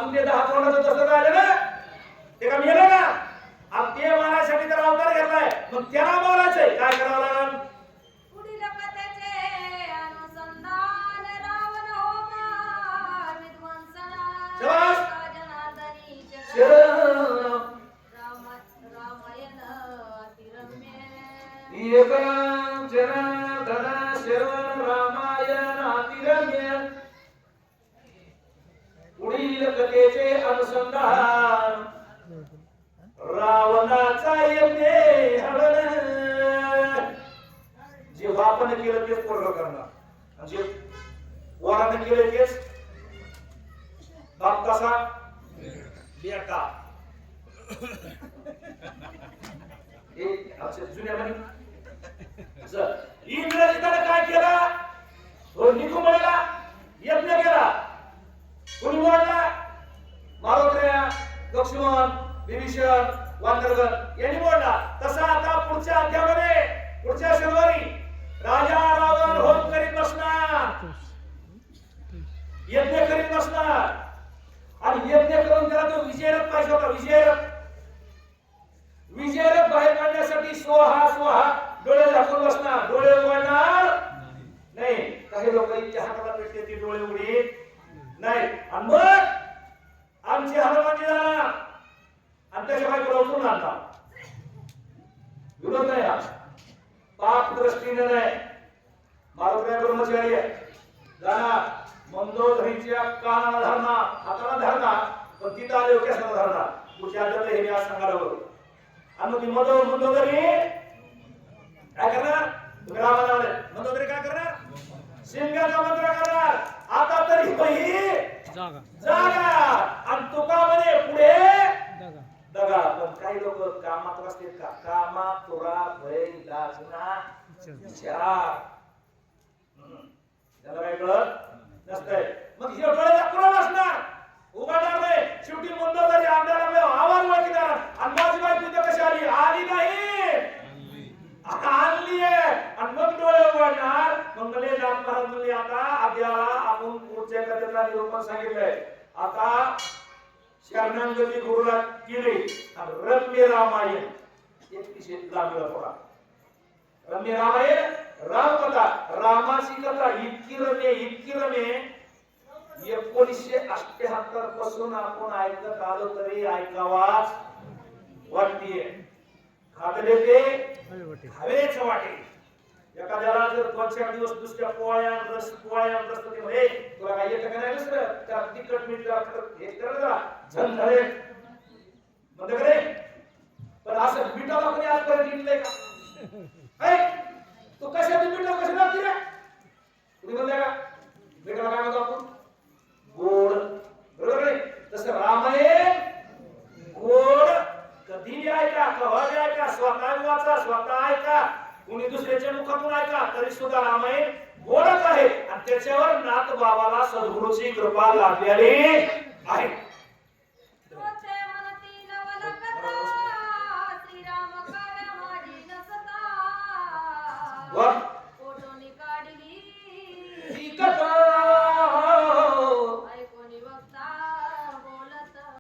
अजून ते 10 तोंडाचं तसं राहिलं ना ते का मेलं ना अब ते मारायसाठी त्याला अवतार घेतलाय मग त्याला मारायचंय काय करावं लागेल पुढील कथेचे अनुसंधान रावण होमा विध्वंसना शाबास. जनार्दनी शरण रामायण अतिरम्य एकं जनार्दन शरण रामायण अतिरम्य पुढील कथेचे अनुसंधान रावणाचा यज्ञ हरण जे बापाने केलं तेच पूर्ण करणार जे वराने केलं तेच बाप कसा बेटा जुन्या इंग्रजीने काय केला तो निकुंभला यज्ञ केला कोणी मोडला मारोत्र्या लक्ष्मण विभीषण वानरगण यांनी मोडला तसा आता पुढच्या अध्यायामध्ये पुढच्या शनिवारी राजा रावण होम करीत बसणार यज्ञ करीत बसणार आणि यज्ञ करून त्याला तो विजयरथ पाहिजे होता विजयरथ बाहेर काढण्यासाठी सोहा सोहा डोळे झाकून बसणार डोळे उघडणार नाही काही लोक इतक्या हाताला पेटते ती डोळे उघडीत नाही आणि मग आमची हनुमानी जाणार आणि त्याच्या बायकोला उचलून आणतात विरोध नाही हा पाप दृष्टीने नाही मारुती ब्रह्मचारी आहे जाणार मंदोदरीच्या कानाला धरणार हाताला धरणार पण तिथं आले केसाला धरणार पुढच्या आठवड्यात हे मी आज सांगायला बघू आणि मग ती मंदोदरी काय करणार तुम्ही रामाला मंदोदरी काय करणार सिंगाचा मंत्र करणार आता तरी जागा आणि तुका म्हणे पुढे दगा पण काही लोक कामात असते का कामा तुरा भय लाजना त्याला काय कळत नसतंय मग हे डोळे दाखवून असणार उघडणार नाही शेवटी मंदोदरी आमदाराला आवाज ओळखीदार आणि माझी बाई तिथे कशी आली नाही आणली आहे आणि मग डोळे उघडणार मंगले नाथ महाराज म्हणले आता आद्याला आपण पुढच्या कथेला निरूपण सांगितलंय आता शरणांगती गुरुला केली आणि रम्य रामायण 31 लांबीला पडा रम्य रामायण रामकथा रामाची कथा इतकी रम्य 1978 पासून आपण ऐकत आलो तरी ऐकावाच वाटतीये खातले ते हवेच वाटे एखाद्याला जर 2-4 दिवस दुसऱ्या पोळ्या रस ते म्हणे तुला काय येतं का नाही दुसरं त्या तिखट मीठ हे कर जरा झन झाले म्हणते का रे पण असं मिठाला कोणी आजपर्यंत घेतलंय का तू कशाची मिठा कशी लागते रे तुम्ही म्हणले का मिठाला काय म्हणतो आपण गोड बरोबर आहे तसं रामायण गोड कधी ऐका कवा ऐका स्वतः वाचा स्वतः ऐका कोणी दुसऱ्याच्या मुखातून ऐका तरी सुद्धा रामायण गोडच आहे आणि त्याच्यावर नाथ बाबाला सद्गुरूची कृपा लाभलेली आहे श्रीराम काव्य माझी नसता